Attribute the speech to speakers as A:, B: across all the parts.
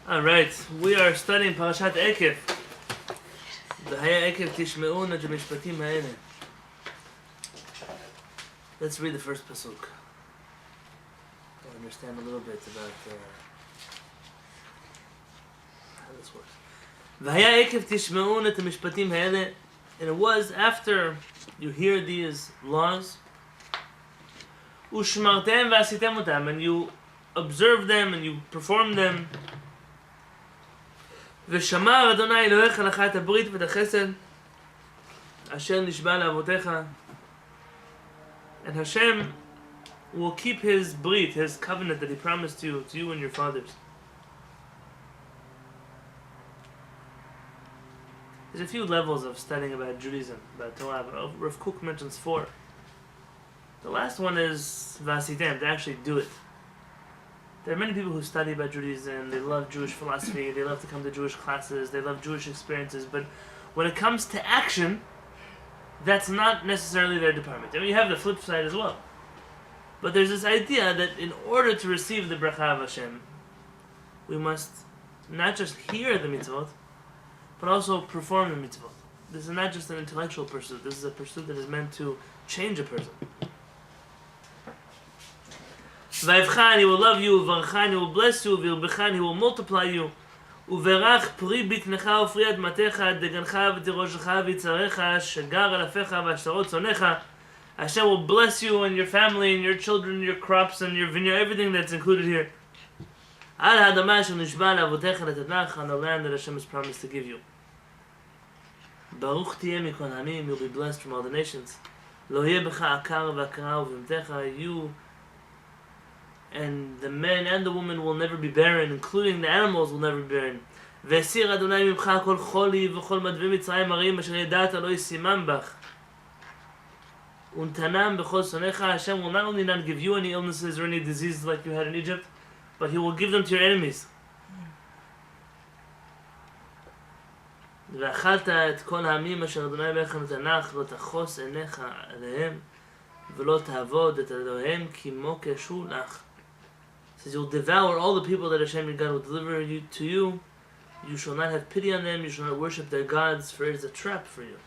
A: Alright, we are studying Parashat Eikev. V'haya Eikev tishme'un et mishpatim ha'ene. Let's read the first pasuk. To understand a little bit about how this works. V'haya Eikev tishme'un et mishpatim ha'ene. And it was after you hear these laws, u'shmartem v'asitem otam, and you observe them and you perform them. ושמר אדוני אלוהיך לך את הברית ואת החסד אשר נשבע לאבותיך. And Hashem will keep his brit, his covenant that he promised to you and your fathers. There's a few levels of studying about Judaism, about Torah. Rav Kook mentions 4. The last one is Vasitem, to actually do it. There are many people who study about Judaism, they love Jewish philosophy, they love to come to Jewish classes, they love Jewish experiences, but when it comes to action, that's not necessarily their department. I mean, you have the flip side as well. But there's this idea that in order to receive the bracha of Hashem, we must not just hear the mitzvot, but also perform the mitzvot. This is not just an intellectual pursuit, this is a pursuit that is meant to change a person. Vayivchan, he will love you, Uvarchan, he will bless you, Virbechan, he will multiply you. Uverach pri bitnecha ufri admatecha, degancha v'tiroshecha v'itzarecha, shagar alafecha v'ashtarot zonecha. Hashem will bless you and your family and your children, your crops and your vineyard, everything that's included here. Al hadamah shel nishba la'avotecha letatnach, on the land that Hashem has promised to give you. Baruch tiyeh mikol hamim, you'll be blessed from all the nations. Lo yeh b'cha akar v'akara uv'imtecha, you and the man and the woman will never be barren, including the animals will never be barren. והסיר אדוני ממך כל חולי וכל מדבי מצרים הרעים אשר ידעת לא ישימם בך. ונתנם בכל שונאיך. Hashem will not only not give you any illnesses or any diseases like you had in Egypt, but he will give them to your enemies. ואכלת את כל העמים אשר אדוני אלוהיך נתנך, לא תחוס עיניך עליהם, ולא תעבוד את אלוהיהם כי מוקשו לך. Says you'll devour all the people that Hashem your God will deliver you to you. You shall not have pity on them, you shall not worship their gods, for it is a trap for you.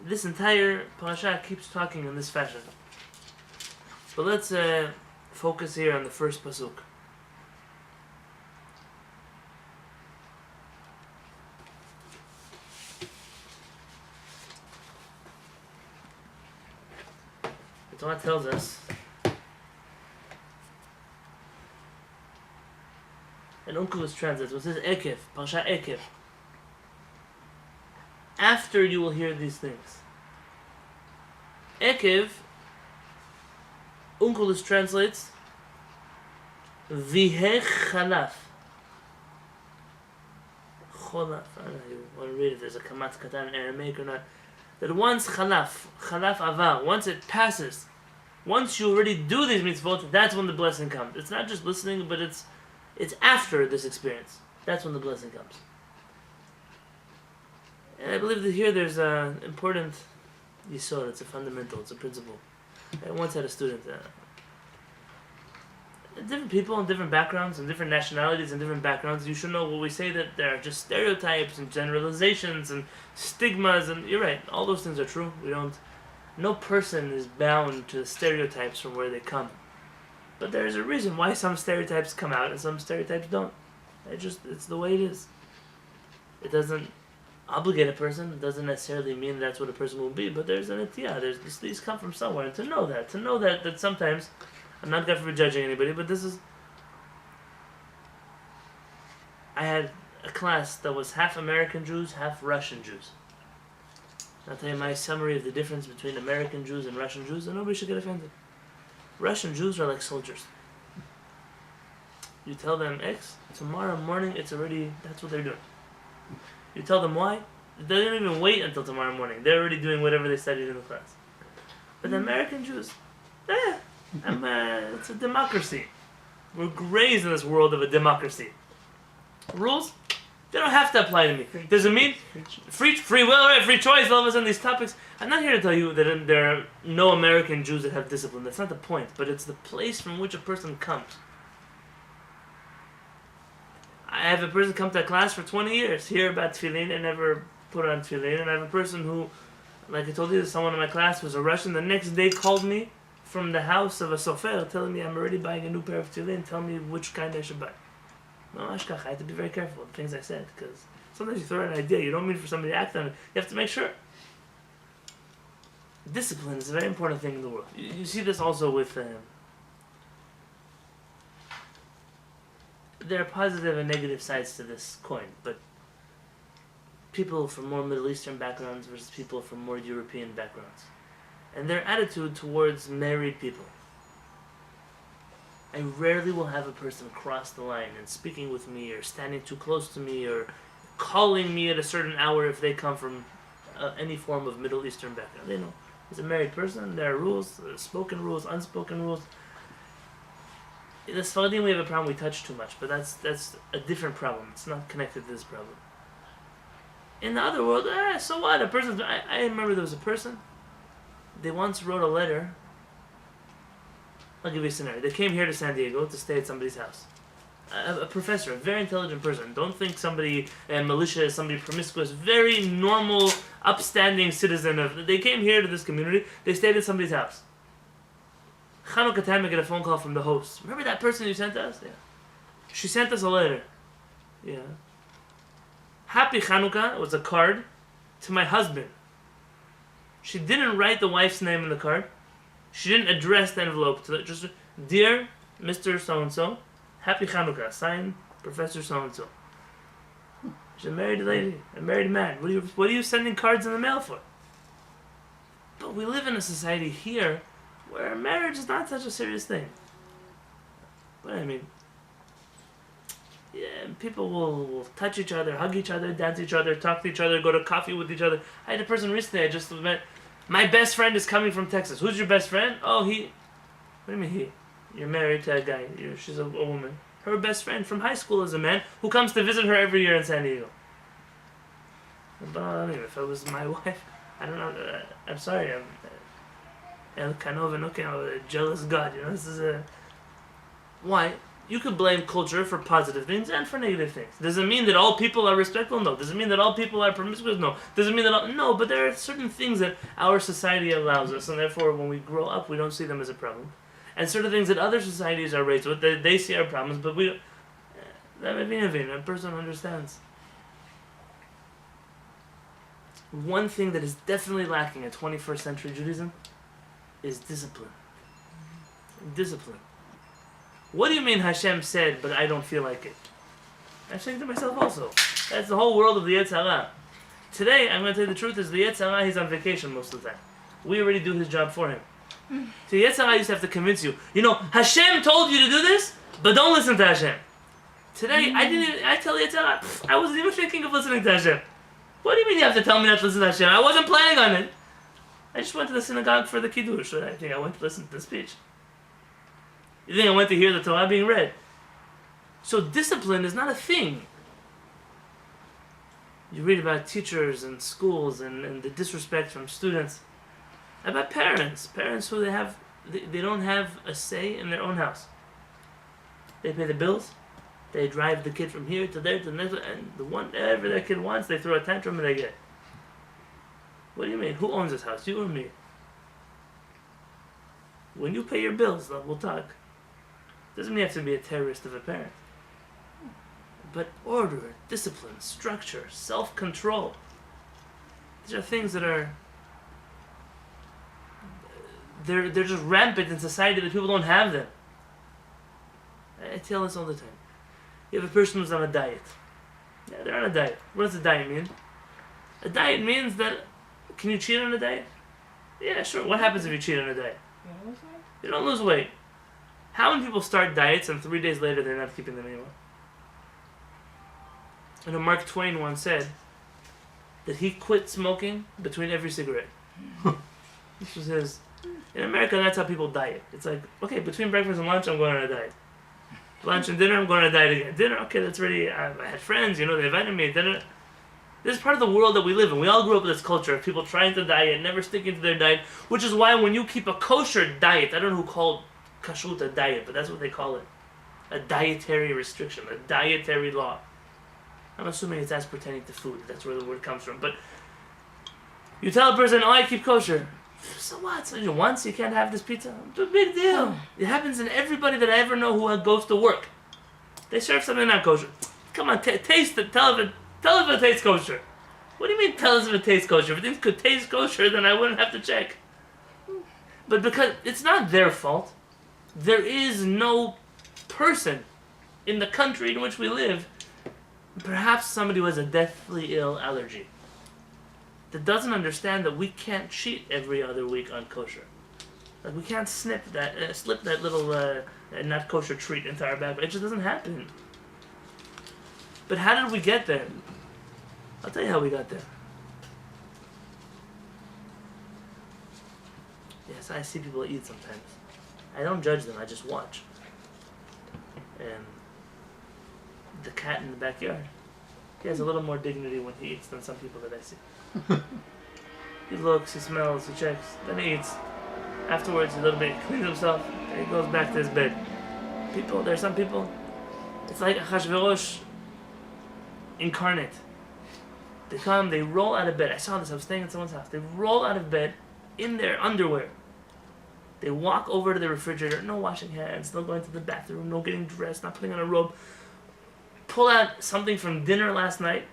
A: This entire parasha keeps talking in this fashion. But let's focus here on the first pasuk. The Torah tells us, and Onkelos translates, it says Eikev, Parashat Eikev. After you will hear these things. Eikev, Onkelos translates, Vihech Chalaf. Cholaf, I don't know how you want to read it, there's a kamat katan in Aramaic or not. That once chalaf avar, once it passes, once you already do these mitzvot, that's when the blessing comes. It's not just listening, but it's after this experience. That's when the blessing comes. And I believe that here there's an important yisod, it's a fundamental, it's a principle. I once had a student, different people and different backgrounds and different nationalities and different backgrounds, you should know what we say that there are just stereotypes and generalizations and stigmas, and you're right, all those things are true. No person is bound to the stereotypes from where they come. But there's a reason why some stereotypes come out and some stereotypes don't. It's the way it is. It doesn't obligate a person, it doesn't necessarily mean that's what a person will be, but there's an atiyah, these come from somewhere, and to know that sometimes, I'm not God for judging anybody, but I had a class that was half American Jews, half Russian Jews. I'll tell you my summary of the difference between American Jews and Russian Jews, and nobody should get offended. Russian Jews are like soldiers. You tell them X, tomorrow morning that's what they're doing. You tell them Y, they don't even wait until tomorrow morning. They're already doing whatever they studied in the class. But the American Jews, it's a democracy. We're raised in this world of a democracy. Rules, they don't have to apply to me. Does it mean free will, right? Free choice, all of a sudden these topics? I'm not here to tell you that there are no American Jews that have discipline. That's not the point. But it's the place from which a person comes. I have a person come to class for 20 years, hear about tefillin and never put on tefillin. And I have a person who, like I told you, someone in my class was a Russian. The next day called me from the house of a sofer telling me I'm already buying a new pair of tefillin. Tell me which kind I should buy. No, Ashkach, I had to be very careful with the things I said, because sometimes you throw out an idea, you don't mean for somebody to act on it. You have to make sure. Discipline is a very important thing in the world. You see this also with... there are positive and negative sides to this coin, but people from more Middle Eastern backgrounds versus people from more European backgrounds, and their attitude towards married people. I rarely will have a person cross the line and speaking with me or standing too close to me or calling me at a certain hour if they come from any form of Middle Eastern background. They know he's a married person, there are rules, spoken rules, unspoken rules. In the Sfaradim we have a problem, we touch too much, but that's a different problem. It's not connected to this problem. In the other world, so what? A person, I remember there was a person, they once wrote a letter. I'll give you a scenario. They came here to San Diego to stay at somebody's house. A professor, a very intelligent person. Don't think somebody malicious, somebody promiscuous, very normal, upstanding citizen of... They came here to this community, they stayed at somebody's house. Chanukah time I get a phone call from the host. Remember that person you sent us? Yeah. She sent us a letter. Yeah. Happy Chanukah, it was a card to my husband. She didn't write the wife's name in the card. She didn't address the envelope to just, dear Mr. So-and-so, Happy Chanukah, signed Professor So-and-so. She's a married lady, a married man. What are you sending cards in the mail for? But we live in a society here where marriage is not such a serious thing. What do I mean? Yeah, people will touch each other, hug each other, dance each other, talk to each other, go to coffee with each other. I had a person recently I just met. My best friend is coming from Texas. Who's your best friend? Oh, he... What do you mean he? You're married to a guy. She's a woman. Her best friend from high school is a man who comes to visit her every year in San Diego. But I don't know, if it was my wife, I don't know. I'm sorry. I'm El Canova, a jealous God. You know, this is a... Why? You could blame culture for positive things and for negative things. Does it mean that all people are respectful? No. Does it mean that all people are promiscuous? No. Does it mean that all... No, but there are certain things that our society allows us, and therefore when we grow up, we don't see them as a problem. And certain things that other societies are raised with, they see our problems, but we... That may be innovative. A person understands. One thing that is definitely lacking in 21st century Judaism is discipline. Discipline. What do you mean Hashem said, but I don't feel like it? I'm saying to myself also. That's the whole world of the Yetzer Hara. Today, I'm going to tell you the truth, is the Yetzer Hara, he's on vacation most of the time. We already do his job for him. So Yetzer Hara used to have to convince you, Hashem told you to do this, but don't listen to Hashem. Today, I tell Yetzer Hara, I wasn't even thinking of listening to Hashem. What do you mean you have to tell me not to listen to Hashem? I wasn't planning on it. I just went to the synagogue for the Kiddush. I think I went to listen to the speech. You think I went to hear the Torah being read? So discipline is not a thing. You read about teachers and schools and the disrespect from students. About parents. Parents who they don't have a say in their own house. They pay the bills. They drive the kid from here to there to the next, and whatever their kid wants, they throw a tantrum and they get it. What do you mean? Who owns this house? You or me? When you pay your bills, we'll talk. Doesn't mean you have to be a terrorist of a parent. But order, discipline, structure, self-control. These are things that are... They're just rampant in society that people don't have them. I tell this all the time. You have a person who's on a diet. Yeah, they're on a diet. What does a diet mean? A diet means that... Can you cheat on a diet? Yeah, sure. What happens if you cheat on a diet? You don't lose weight. How many people start diets and 3 days later they're not keeping them anymore? Mark Twain once said that he quit smoking between every cigarette. This was his... In America, that's how people diet. It's like, okay, between breakfast and lunch, I'm going on a diet. Lunch and dinner, I'm going on a diet again. Dinner, okay, that's ready. I had friends, they invited me. Dinner. This is part of the world that we live in. We all grew up with this culture of people trying to diet, never sticking to their diet, which is why when you keep a kosher diet, I don't know who called kashrut a diet, but that's what they call it. A dietary restriction, a dietary law. I'm assuming it's as pertaining to food. That's where the word comes from. But you tell a person, oh, I keep kosher. So what? So once you can't have this pizza? It's a big deal. It happens in everybody that I ever know who goes to work. They serve something not kosher. Come on, taste it. Tell if it tastes kosher. What do you mean tell us if it tastes kosher? If it could taste kosher, then I wouldn't have to check. But because it's not their fault. There is no person in the country in which we live, perhaps somebody who has a deathly ill allergy, that doesn't understand that we can't cheat every other week on kosher. Like we can't slip that little not kosher treat into our bag. It just doesn't happen. But how did we get there? I'll tell you how we got there. Yes, I see people eat sometimes. I don't judge them, I just watch. And the cat in the backyard, he has a little more dignity when he eats than some people that I see. He looks, he smells, he checks, then he eats. Afterwards, he a little bit cleans himself, and he goes back to his bed. There's some people, it's like Achashverosh incarnate. They come, they roll out of bed. I saw this, I was staying at someone's house. They roll out of bed in their underwear. They walk over to the refrigerator, no washing hands, no going to the bathroom, no getting dressed, not putting on a robe. Pull out something from dinner last night,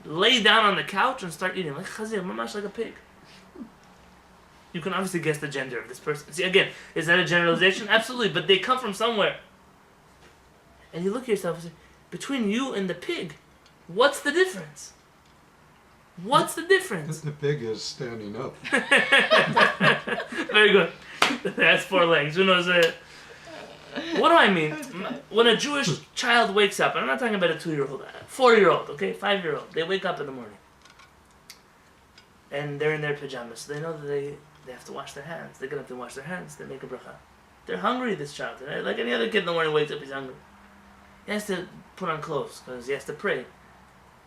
A: lay down on the couch and start eating. Like chazir, mamash, like a pig. You can obviously guess the gender of this person. See, again, is that a generalization? Absolutely, but they come from somewhere. And you look at yourself and say, between you and the pig, what's the difference? What's the difference?
B: The pig is standing up.
A: Very good. That's 4 legs. Who knows it? What do I mean? When a Jewish child wakes up, and I'm not talking about a 2-year-old, 4-year-old, okay, 5-year-old, they wake up in the morning. And they're in their pajamas, so they know that they have to wash their hands. They get up and wash their hands, they make a bracha. They're hungry, this child. Like any other kid in the morning wakes up, he's hungry. He has to put on clothes, because he has to pray.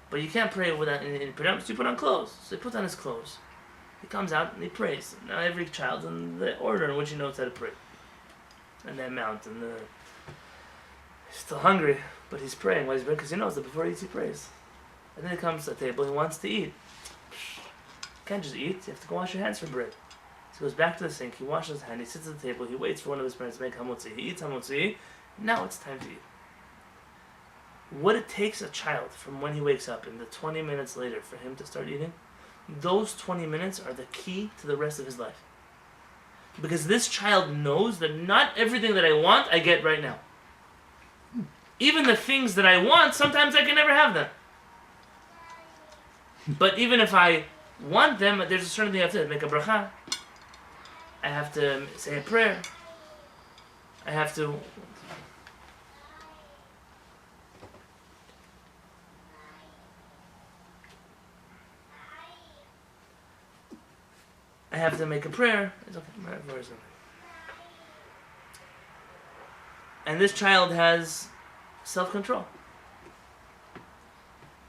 A: But you can't pray without in pajamas, you put on clothes. So he puts on his clothes. He comes out and he prays. Now every child's in the order in which he knows how to pray. And the amount, and he's still hungry, but he's praying. Why is he praying? Because he knows that before he eats, he prays. And then he comes to the table, he wants to eat. You can't just eat, you have to go wash your hands for bread. So he goes back to the sink, he washes his hands, he sits at the table, he waits for one of his parents to make hamotzi. He eats hamotzi, now it's time to eat. What it takes a child from when he wakes up and the 20 minutes later for him to start eating, those 20 minutes are the key to the rest of his life. Because this child knows that not everything that I want, I get right now. Even the things that I want, sometimes I can never have them. But even if I want them, there's a certain thing I have to do. Make a bracha. I have to say a prayer. I have to... make a prayer. It's okay. Where is it? And this child has self-control.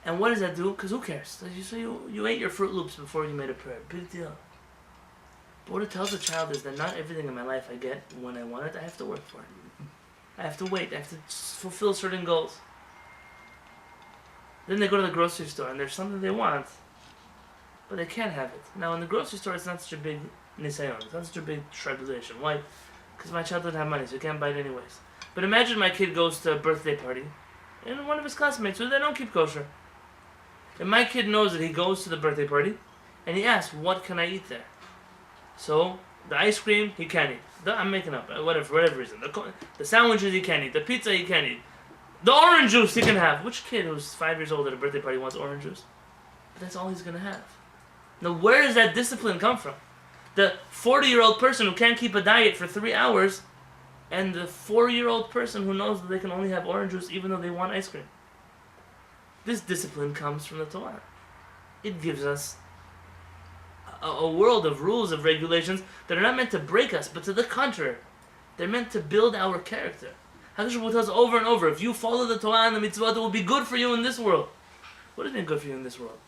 A: And what does that do? Because who cares? So you ate your Fruit Loops before you made a prayer. Big deal. But what it tells the child is that not everything in my life I get when I want it. I have to work for it. I have to wait. I have to fulfill certain goals. Then they go to the grocery store and there's something they want, but they can't have it. Now in the grocery store it's not such a big nisayon. It's not such a big tribulation. Why? Because my child doesn't have money, so he can't buy it anyways. But imagine my kid goes to a birthday party and one of his classmates who they don't keep kosher. And my kid knows that he goes to the birthday party and he asks, what can I eat there? So, the ice cream, he can't eat. I'm making up, for whatever reason. The sandwiches, he can't eat. The pizza, he can't eat. The orange juice, he can have. Which kid who's 5 years old at a birthday party wants orange juice? But that's all he's going to have. Now, where does that discipline come from? The 40-year-old person who can't keep a diet for 3 hours and the 4-year-old person who knows that they can only have orange juice even though they want ice cream. This discipline comes from the Torah. It gives us a world of rules, of regulations that are not meant to break us, but to the contrary. They're meant to build our character. HaKadosh Baruch Hu tells over and over, if you follow the Torah and the mitzvot, it will be good for you in this world. What has been good for you in this world?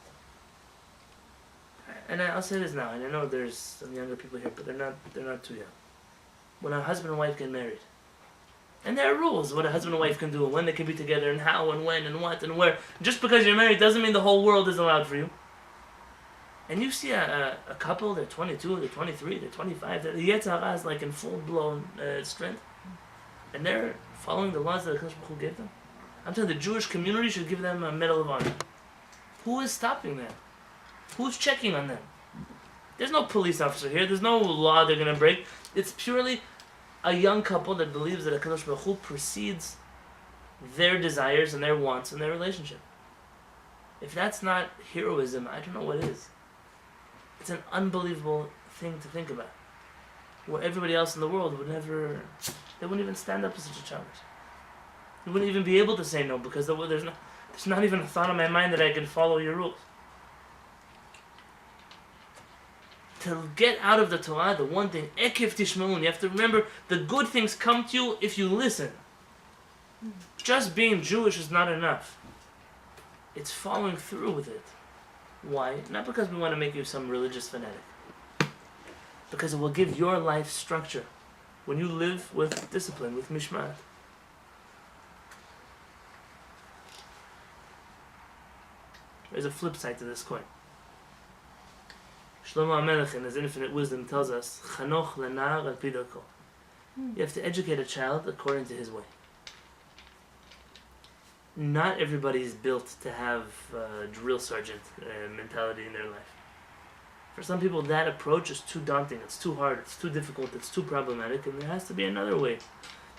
A: And I'll say this now, and I know there's some younger people here, but they're not too young. When a husband and wife get married, and there are rules what a husband and wife can do, and when they can be together, and how, and when, and what, and where. Just because you're married doesn't mean the whole world is allowed for you. And you see a couple, they're 22, they're 23, they're 25, the Yetzer Hara is like in full-blown strength. And they're following the laws that the Baruch Hu gave them. I'm telling you, the Jewish community should give them a Medal of Honor. Who is stopping them? Who's checking on them? There's no police officer here. There's no law they're going to break. It's purely a young couple that believes that a Baruch Hu precedes their desires and their wants in their relationship. If that's not heroism, I don't know what is. It's an unbelievable thing to think about. Where everybody else in the world would never, they wouldn't even stand up to such a challenge. They wouldn't even be able to say no because there's not even a thought in my mind that I could follow your rules. To get out of the Torah, the one thing, Eikev tishmeun, you have to remember the good things come to you if you listen. Just being Jewish is not enough. It's following through with it. Why? Not because we want to make you some religious fanatic. Because it will give your life structure when you live with discipline, with mishmat. There's a flip side to this coin. Shlomo HaMelech in his infinite wisdom tells us, Chanoch lenar al pi darko. You have to educate a child according to his way. Not everybody is built to have drill sergeant mentality in their life. For some people, that approach is too daunting, it's too hard, it's too difficult, it's too problematic, and there has to be another way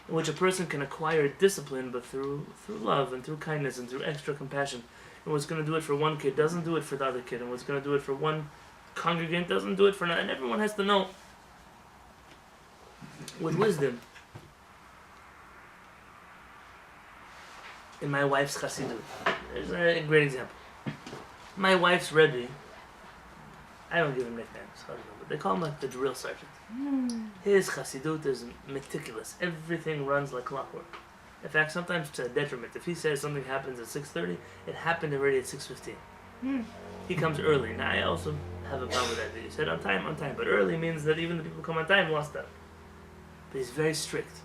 A: in which a person can acquire discipline, but through love and through kindness and through extra compassion. And what's going to do it for one kid doesn't do it for the other kid, and what's going to do it for one congregant doesn't do it for another. And everyone has to know with wisdom. In my wife's chassidut, there's a great example. My wife's Rebbe, I don't give him nicknames, I don't know, but they call him like the drill sergeant. His chassidut is meticulous. Everything runs like clockwork. In fact, sometimes to a detriment. If he says something happens at 6:30, it happened already at 6:15. He comes early. Now, I also have a problem with that. He said on time. But early means that even the people who come on time lost out. But he's very strict.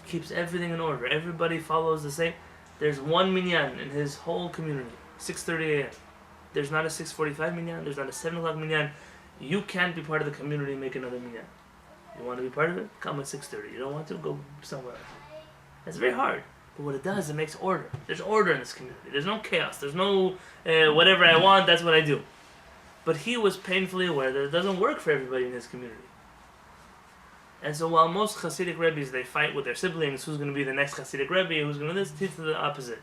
A: Keeps everything in order. Everybody follows the same. There's one minyan in his whole community, 6:30 a.m. There's not a 6:45 minyan, there's not a 7 o'clock minyan. You can't be part of the community and make another minyan. You want to be part of it? Come at 6:30. You don't want to? Go somewhere else. It's very hard. But what it does, it makes order. There's order in this community. There's no chaos. There's no whatever I want, that's what I do. But he was painfully aware that it doesn't work for everybody in his community. And so while most Hasidic Rebbes, they fight with their siblings, who's going to be the next Hasidic Rebbe, who's going to this, teach the opposite.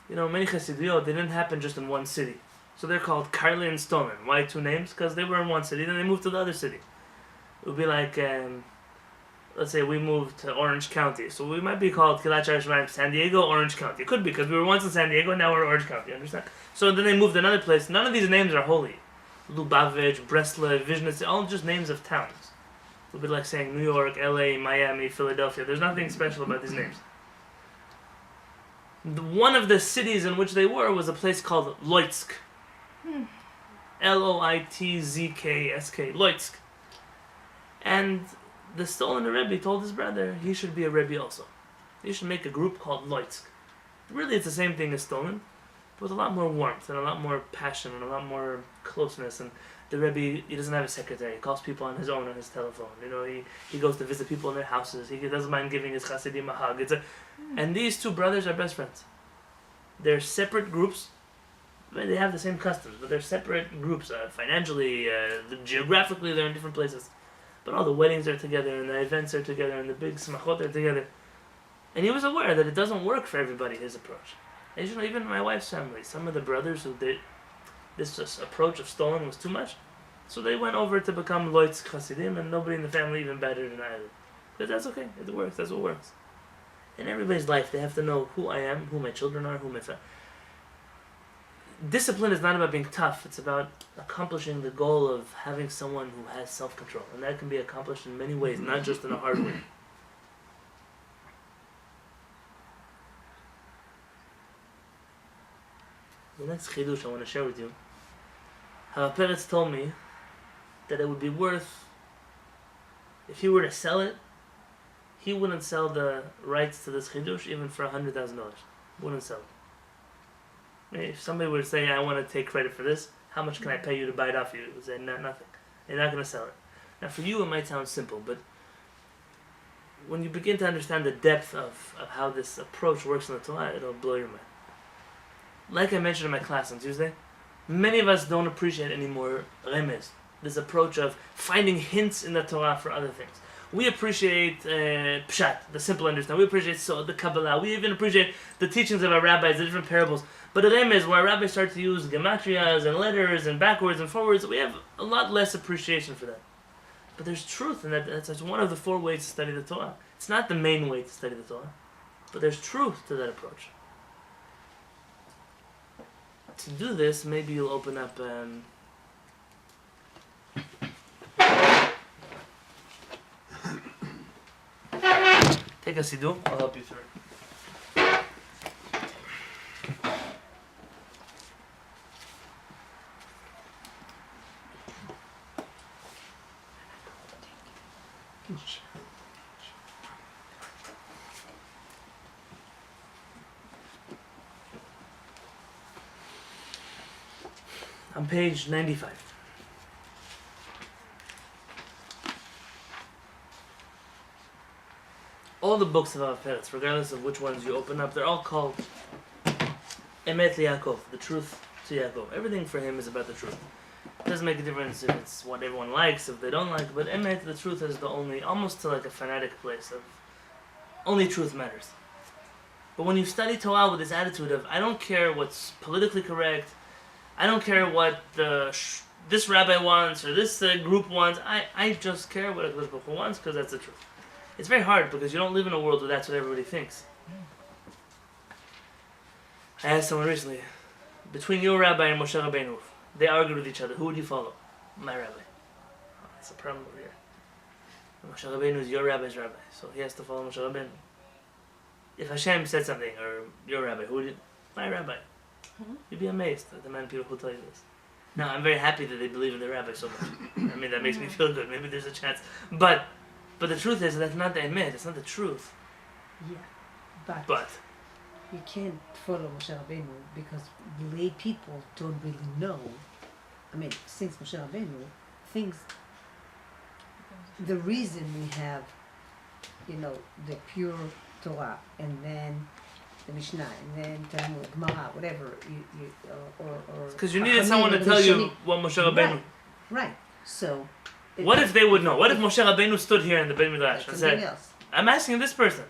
A: You know, many Hasidiyot, they didn't happen just in one city. So they're called Karli and Stolen. Why two names? Because they were in one city, then they moved to the other city. It would be like, let's say we moved to Orange County. So we might be called Kilat Shemaim San Diego, Orange County. It could be, because we were once in San Diego, now we're Orange County, you understand? So then they moved to another place. None of these names are holy. Lubavitch, Breslev, Vizhnitz, all just names of towns. It would be like saying New York, LA, Miami, Philadelphia. There's nothing special about these names. One of the cities in which they were was a place called Loitsk. Loitzksk. Loitsk. And the Stolen Rebbe told his brother he should be a Rebbe also. He should make a group called Loitsk. Really, it's the same thing as Stolen, but with a lot more warmth and a lot more passion and a lot more closeness. And the Rebbe, he doesn't have a secretary. He calls people on his own on his telephone. You know, he goes to visit people in their houses. He doesn't mind giving his Hasidim a hug. And these two brothers are best friends. They're separate groups. They have the same customs, but they're separate groups. Financially, geographically, they're in different places. But all the weddings are together, and the events are together, and the big smachot are together. And he was aware that it doesn't work for everybody, his approach. And you know, even my wife's family, some of the brothers who did this approach of Stolen was too much. So they went over to become Loitz Hasidim, and nobody in the family even batted an eyelid. But that's okay. It works. That's what works. In everybody's life, they have to know who I am, who my children are, who my family. Discipline is not about being tough. It's about accomplishing the goal of having someone who has self-control. And that can be accomplished in many ways, not just in a hard way. The next chidush I want to share with you. Harav Peretz told me that it would be worth, if he were to sell it, he wouldn't sell the rights to this chidush even for $100,000. Wouldn't sell it. If somebody were to say, I want to take credit for this, how much can I pay you to buy it off you? He would say, no, nothing. You're not going to sell it. Now for you it might sound simple, but when you begin to understand the depth of how this approach works in the Torah, it'll blow your mind. Like I mentioned in my class on Tuesday, many of us don't appreciate anymore remez, this approach of finding hints in the Torah for other things. We appreciate pshat, the simple understanding. We appreciate the Kabbalah. We even appreciate the teachings of our rabbis, the different parables. But remez, where our rabbis start to use gematrias and letters and backwards and forwards, we have a lot less appreciation for that. But there's truth in that. That's one of the 4 ways to study the Torah. It's not the main way to study the Torah, but there's truth to that approach. To do this, maybe you'll open up take a siddur, I'll help you through it. On page 95. All the books of Harav Peretz, regardless of which ones you open up, they're all called Emet Yaakov, the truth to Yaakov. Everything for him is about the truth. It doesn't make a difference if it's what everyone likes, if they don't like, but Emet, the truth, is the only, almost to like a fanatic place of only truth matters. But when you study Torah with this attitude of, I don't care what's politically correct, I don't care what this rabbi wants or this group wants, I just care what HaKadosh Baruch Hu wants because that's the truth. It's very hard because you don't live in a world where that's what everybody thinks. I asked someone recently, between your rabbi and Moshe Rabbeinu, they argued with each other. Who would you follow? My rabbi. Oh, that's a problem over here. Moshe Rabbeinu is your rabbi's rabbi, so he has to follow Moshe Rabbeinu. If Hashem said something, or your rabbi, who would you? My rabbi. You'd be amazed at the amount of people who tell you this. Now, I'm very happy that they believe in their rabbi so much. I mean, that makes me feel good. Maybe there's a chance. But the truth is, that's not the emet. It's not the truth.
B: Yeah,
A: but
B: you can't follow Moshe Rabbeinu because lay people don't really know. I mean, since Moshe Rabbeinu, things. The reason we have, the pure Torah, and then the Mishnah, and then Talmud, Gemara, whatever, or
A: because you needed someone to tell you what Moshe Rabbeinu.
B: Right. So.
A: What if they would know? What if Moshe Rabbeinu stood here in the Beit Midrash and said,
B: else.
A: I'm asking this person.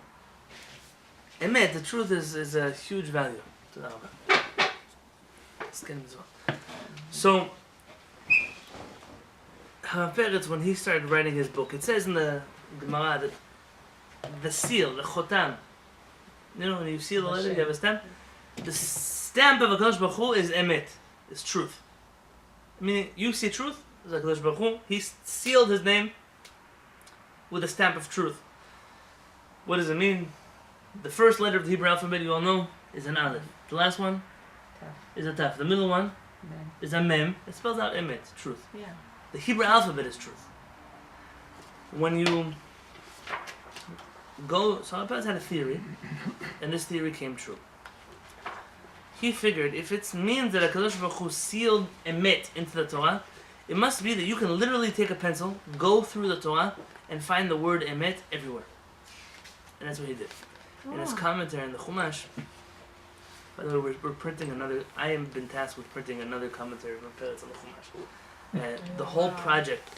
A: Emet, the truth is a huge value to the Rabbi. Let's get him as well. So, Harav Peretz, when he started writing his book, it says in the Gemara that the seal, the chotam, when you seal the letter, you have a stamp. The stamp of HaKadosh Baruch Hu is emet, is truth. Meaning, you see truth, it's HaKadosh Baruch Hu, he sealed his name with a stamp of truth. What does it mean? The first letter of the Hebrew alphabet, you all know, is an aleph. The last one is a taf. The middle one is a mem. It spells out emet, truth.
C: Yeah.
A: The Hebrew alphabet is truth. When you go, so Harav Peretz had a theory, and this theory came true. He figured if it means that HaKadosh Baruch Hu sealed emet into the Torah, it must be that you can literally take a pencil, go through the Torah, and find the word emet everywhere. And that's what he did. In his commentary in the Chumash, by the way, we're printing another, I have been tasked with printing another commentary from Peretz on the Chumash. And the whole project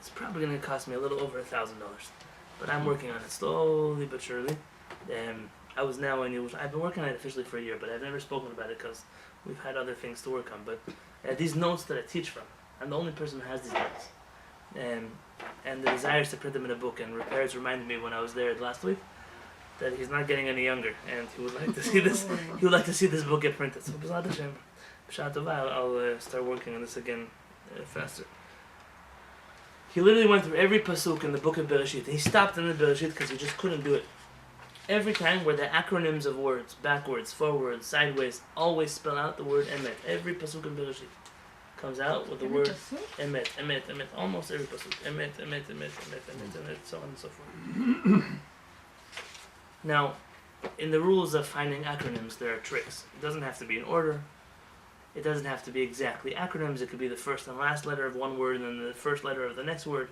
A: is probably going to cost me a little over $1,000. But I'm working on it slowly but surely. I was now in Yerushalayim. I've been working on it officially for a year, but I've never spoken about it because we've had other things to work on. But these notes that I teach from, I'm the only person who has these notes. And the desire is to print them in a book. And Peretz reminded me when I was there last week that he's not getting any younger, and he would like to see this. He would like to see this book get printed. So, B'ezrat Hashem, B'shat Tova, I'll start working on this again faster. He literally went through every pasuk in the book of Bereshit. And he stopped in the Bereshit because he just couldn't do it. every time where the acronyms of words, backwards, forwards, sideways, always spell out the word emet. Every pasuk in Bereshit comes out with the word emet, emet, emet. Almost every pasuk. Emet, emet, emet, emet, emet, emet, so on and so forth. Now, in the rules of finding acronyms, there are tricks. It doesn't have to be in order. It doesn't have to be exactly acronyms. It could be the first and last letter of one word and then the first letter of the next word.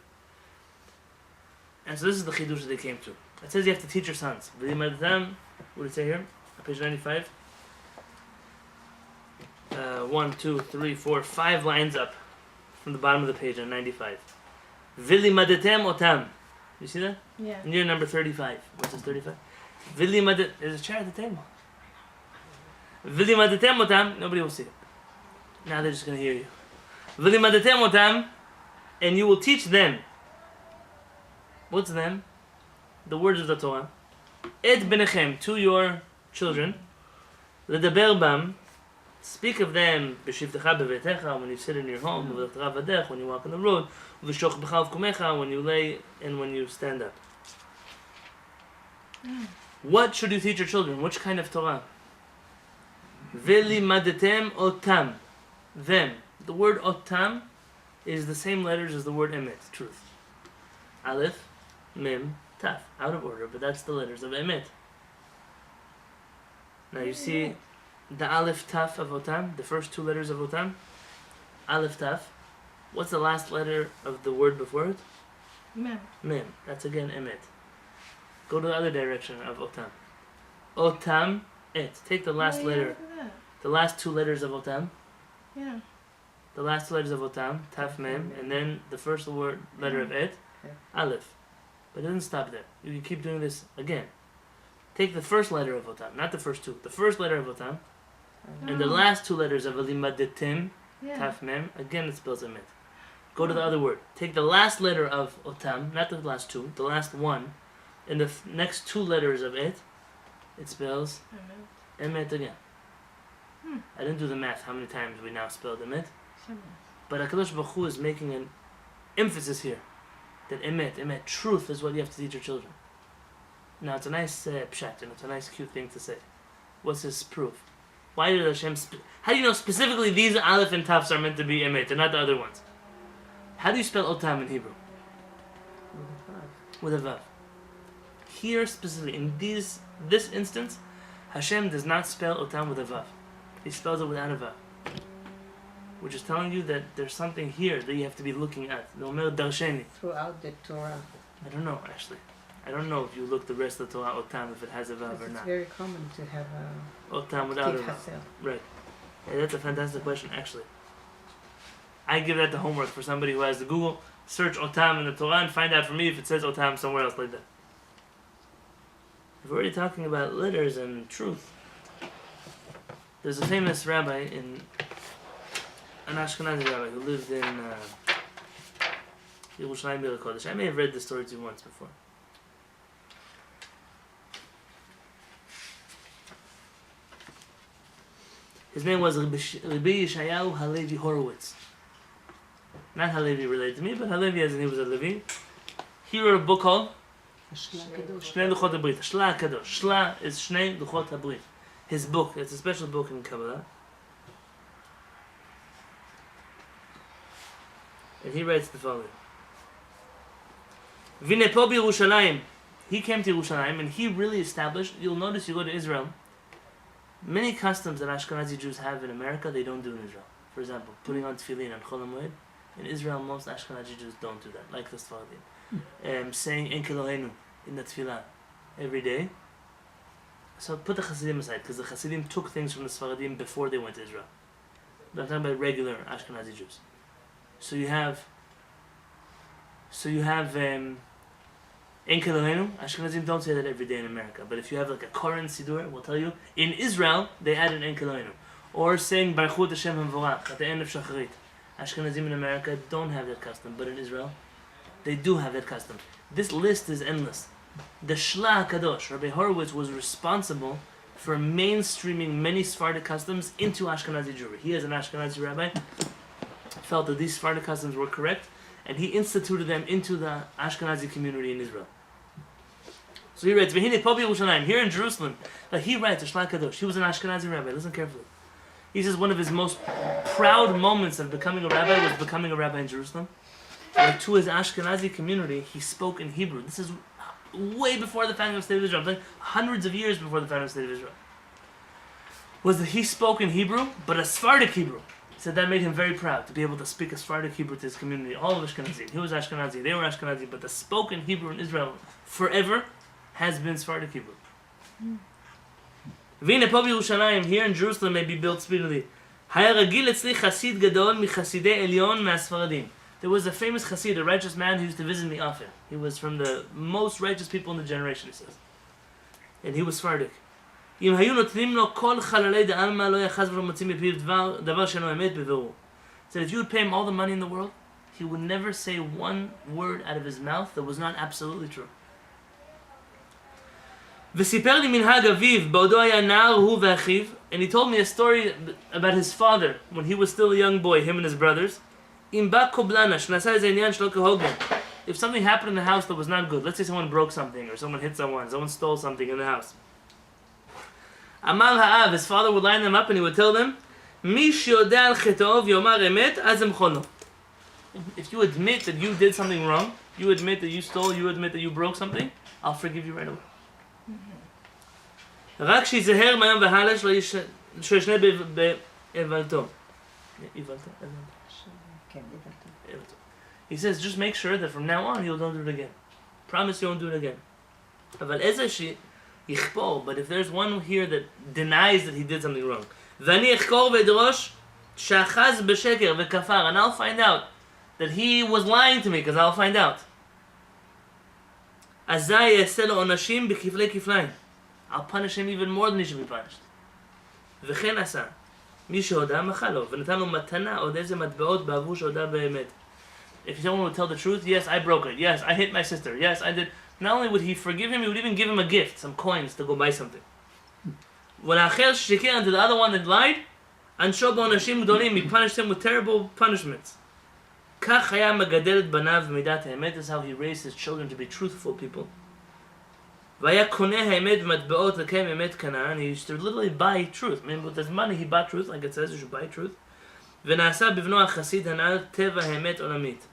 A: And so this is the chidush that they came to. It says you have to teach your sons. What did it say here? On page 95. 1, 2, 3, 4, 5 lines up from the bottom of the page on 95. Vilimadetem otam. You see that?
C: Yeah.
A: Near number 35. What's this 35? Vilimadet. There's a chair at the table. Vilimadetem otam. Nobody will see it. Now they're just going to hear you. Vilimadetem otam. And you will teach them. What's them? The words of the Torah. Et benechem, to your children. Ledaber bam. Speak of them b'shivtecha bevetecha, when you sit in your home, v'lechtcha v'adech, when you walk on the road, v'shoch b'chal v'kumecha, when you lay and when you stand up. What should you teach your children? Which kind of Torah? V'limadetem otam. Them. The word otam is the same letters as the word emet, truth. Aleph, mem, taf. Out of order, but that's the letters of emet. Now you see the Aleph Taf of Otam, the first two letters of Otam. Aleph Taf. What's the last letter of the word before it?
C: Mem.
A: Mem. That's again Emet. Go to the other direction of Otam. Otam, Et. Take the last letter.
C: Look at that.
A: The last two letters of Otam.
C: Yeah.
A: The last two letters of Otam. Taf, Mem. And then the first letter of Et. Aleph. But it doesn't stop there. You can keep doing this again. Take the first letter of Otam. Not the first two. The first letter of Otam. And the last two letters of Alimadetim, Taf Mem, again it spells Emet. Go to the other word. Take the last letter of Otam, not the last two, the last one, and the next two letters of it spells Emet again. I didn't do the math how many times we now spelled Emet. But HaKadosh Baruch Hu is making an emphasis here that Emet, truth is what you have to teach your children. Now it's a nice pshat, and it's a nice cute thing to say. What's this proof? Why did Hashem... How do you know specifically these Aleph and Tafs are meant to be Emet and not the other ones? How do you spell Otam in Hebrew? With a Vav. Here specifically, in this instance, Hashem does not spell Otam with a Vav. He spells it without a Vav. Which is telling you that there's something here that you have to be looking at. The Omer Darsheni.
B: Throughout the Torah.
A: I don't know, actually. I don't know if you look the rest of the Torah Otam if it has a Vav or
B: It's
A: not.
B: very common to have a
A: Otam without a Vav. Right. Yeah, that's a fantastic question, actually. I give that to homework for somebody who has to Google, search Otam in the Torah and find out for me if it says Otam somewhere else like that. If we're already talking about letters and truth, there's a famous rabbi, an Ashkenazi rabbi who lived in Yerushalayim Bir HaKodesh. I may have read this story to you once before. His name was Rabbi Yeshayahu Halevi Horowitz. Not Halevi related to me, but Halevi as in he was a Levi. He wrote a book called Shnei Luchot HaBrit. Shla HaKadosh. Shla is Shnei Luchot HaBrit. His book. It's a special book in Kabbalah. And he writes the following. V'nei po b'Yerushalayim. He came to Yerushalayim and he really established, you'll notice you go to Israel, many customs that Ashkenazi Jews have in America, they don't do in Israel. For example, putting on tefillin on Chol HaMoed. In Israel, most Ashkenazi Jews don't do that, like the Sfaradim. Saying En Keloheinu in the tefillah every day. So put the Hasidim aside, because the Hasidim took things from the Sfaradim before they went to Israel. But I'm talking about regular Ashkenazi Jews. So you have En Keloheinu. Ashkenazim don't say that every day in America. But if you have like a Koran Sidur, we'll tell you, in Israel, they add an En Keloheinu. Or saying Baruch Hashem HaMvorach at the end of Shacharit. Ashkenazim in America don't have that custom, but in Israel, they do have that custom. This list is endless. The Shla HaKadosh, Rabbi Horowitz, was responsible for mainstreaming many Sephardic customs into Ashkenazi Jewry. He, as an Ashkenazi rabbi, felt that these Sephardic customs were correct, and he instituted them into the Ashkenazi community in Israel. So he writes, "V'hine po b'Yerushalayim," here in Jerusalem. Like he writes, Shema Kadosh. He was an Ashkenazi rabbi. Listen carefully. He says one of his most proud moments of becoming a rabbi was becoming a rabbi in Jerusalem. Like to his Ashkenazi community, he spoke in Hebrew. This is way before the founding of the State of Israel. I'm like hundreds of years before the founding of the State of Israel. Was that he spoke in Hebrew, but a Sephardic Hebrew. He said that made him very proud to be able to speak a Sephardic Hebrew to his community. All of Ashkenazi. He was Ashkenazi, they were Ashkenazi, but the spoken Hebrew in Israel forever has been Sephardic Hebrew. V'hine po b'Yerushalayim, here in Jerusalem may be built speedily. Haya ragil etzli chasid gadol michasidei elyon ma'asfaradim. There was a famous chassid, a righteous man who used to visit me often. He was from the most righteous people in the generation, he says. And he was Sephardic. אם היו נותנים לו כל חללי דעלמא לא יחז ולא מוציא מפיו דבר שאינו אמת בבירור. Said if you would pay him all the money in the world, he would never say one word out of his mouth that was not absolutely true. וסיפר לי מנהג אביו בעודו היה נער הוא ואחיו, and he told me a story about his father when he was still a young boy, him and his brothers. אם בא קובלנה שנעשה איזה עניין שלא כהוגן. If something happened in the house that was not good, let's say someone broke something or someone hit someone stole something in the house. Amar ha'av, his father would line them up and he would tell them, Mi shiodeh al chetov yomar emet az emchono. If you admit that you did something wrong, you admit that you stole, you admit that you broke something, I'll forgive you right away. רק שיזהר מהיום והלאה שלא ישנה באיוולתו. He says, just make sure that from now on you'll don't do it again. Promise you won't do it again. אבל איזה יכפור, but if there's one here that denies that he did something wrong, ואני אחקור ואדרוש שאחז בשקר וכפר, and I'll find out that he was lying to me, because I'll find out. אזי יעשה לו עונשים בכפלי כפליים. I'll punish him even more than he should be punished. וכן עשה. מי שהודה מחל לו, ונתן לו מתנה עוד איזה מטבעות בעבור שהודה באמת. If someone would tell the truth, yes, I broke it. Yes, I hit my sister. Yes, I did. Not only would he forgive him, he would even give him a gift, some coins to go buy something. ולאחר ששיקר, and to the other one that lied, ענשו בעונשים גדולים, he punished him with terrible punishments. כך היה מגדל את בניו במידת האמת. This is how he raised his children to be truthful people. והיה קונה האמת במטבעות לקיים אמת קנה, and he used to literally buy truth. I mean, with his money he bought truth, like it says, you should buy truth. ונעשה בבנו החסיד הנעל טבע האמת עולמית.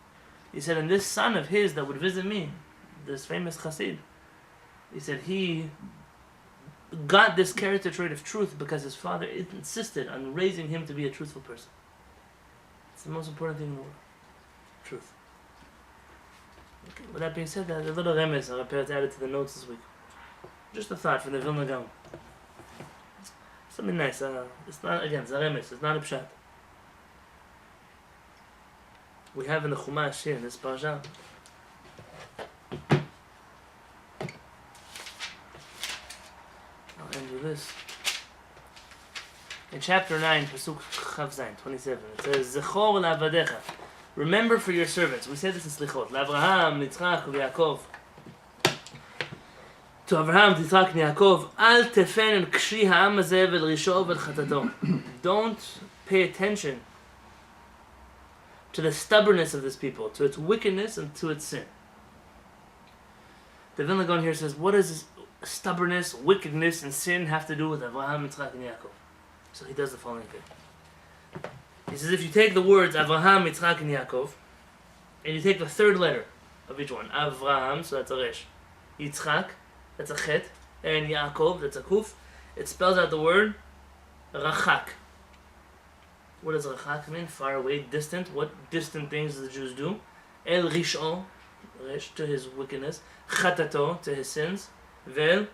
A: He said, and this son of his that would visit me, this famous chassid, he said he got this character trait of truth because his father insisted on raising him to be a truthful person. It's the most important thing in the world. Truth. Okay, with that being said, there's a little remes I'll added to the notes this week. Just a thought from the Vilna Gaon. Something nice. It's not, again, it's a remes, it's not a pshat. We have in the Chumash here, in this Parashat, I'll end with this. In chapter 9, Pasuk Chav Zayin, 27, it says, Zechor la'avadecha. Remember for your servants. We say this in Slichot. L'Avraham, Yitzchak, Yaakov. To Avraham, Yitzchak, and Yaakov, Al tefen el kshi ha'am hazeh vel risho vel chatato. Don't pay attention to the stubbornness of this people, to its wickedness and to its sin. The Vilna Gaon here says, what does this stubbornness, wickedness, and sin have to do with Avraham, Yitzchak, and Yaakov? So he does the following thing. He says, if you take the words Avraham, Yitzchak, and Yaakov, and you take the third letter of each one, Avraham, so that's a resh, Yitzchak, that's a chet, and Yaakov, that's a kuf, it spells out the word rachak. What does rachak mean? Far away, distant. What distant things do the Jews do? El risho, resh, to his wickedness, chatato, to his sins, vel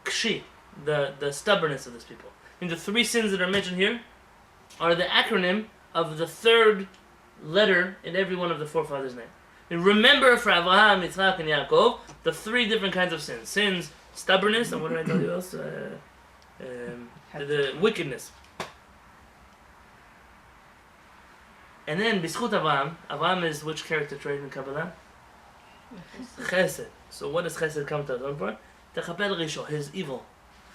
A: kshi, the stubbornness of these people. And the three sins that are mentioned here are the acronym of the third letter in every one of the forefathers' names. And remember for Avraham, Yitzchak, and Yaakov, the three different kinds of sins. Sins, stubbornness, and what did I tell you else? The wickedness. And then, B'schut Avraham. Avraham is which character trait in Kabbalah? Chesed. So what does Chesed come to atone for? Techapel Risho, his evil.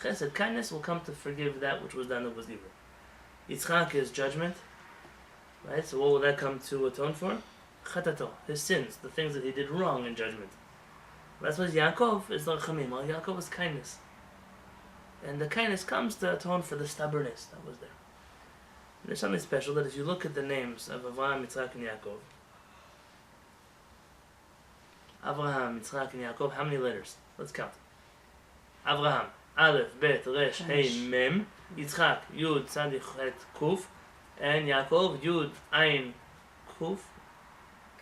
A: Chesed, kindness, will come to forgive that which was done that was evil. Yitzchak is judgment. Right? So what will that come to atone for? Chatato, his sins, the things that he did wrong in judgment. That's why Yaakov is the Rachamim. Yaakov is kindness. And the kindness comes to atone for the stubbornness that was there. And there's something special that if you look at the names of Avraham, Yitzchak, and Yaakov, Avraham, Yitzchak, and Yaakov, how many letters? Let's count. Avraham, Aleph, Bet, Resh, Hey, Mem, Yitzchak, Yud, Tzaddik, Het, Kuf, and Yaakov, Yud, Ayin, Kuf,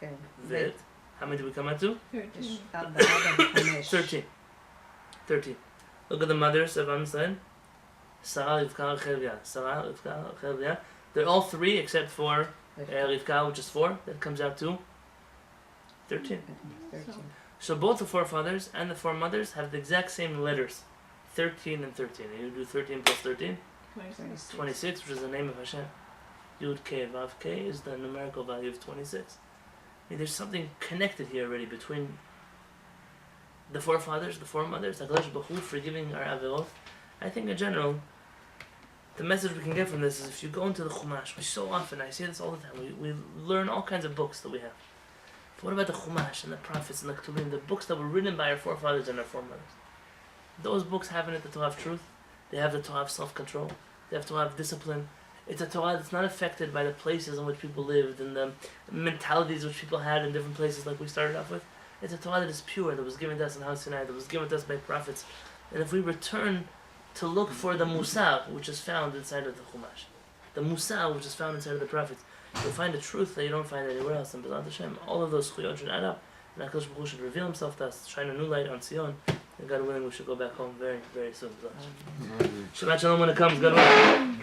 B: כן.
A: Vet. How many did we come out to?
C: 13.
A: 13. 13. Look at the mothers of Am Yisrael. Sarah, Rivka, Rachel, Leah. Sarah, Rivka, Rachel, Leah. They're all 3 except for Rivka, which is 4. That comes out to 13.
B: 13.
A: So both the forefathers and the foremothers have the exact same letters. 13 and 13. And you do 13 plus 13.
C: 26.
A: 26, which is the name of Hashem. Yud K, Vav K is the numerical value of 26. I mean, there's something connected here already between the forefathers, the foremothers, HaKadosh Baruch Hu forgiving our averot. I think in general, the message we can get from this is if you go into the Chumash, we so often, I say this all the time, we learn all kinds of books that we have. But what about the Chumash and the prophets and the Ketuvim, the books that were written by our forefathers and our foremothers? Those books have in it the Torah of truth. They have the Torah of self-control. They have Torah of discipline. It's a Torah that's not affected by the places in which people lived and the mentalities which people had in different places like we started off with. It's a Torah that is pure, that was given to us in Har Sinai, that was given to us by prophets. And if we return to look for the Musar, which is found inside of the Chumash, the Musar, which is found inside of the prophets, you'll find a truth that you don't find anywhere else. And B'ezrat Hashem, all of those chuyot should add up. And HaKadosh Baruch Hu should reveal himself to us, shine a new light on Sion. And God willing, we should go back home very, very soon. Shabbat Shalom when it comes. God willing.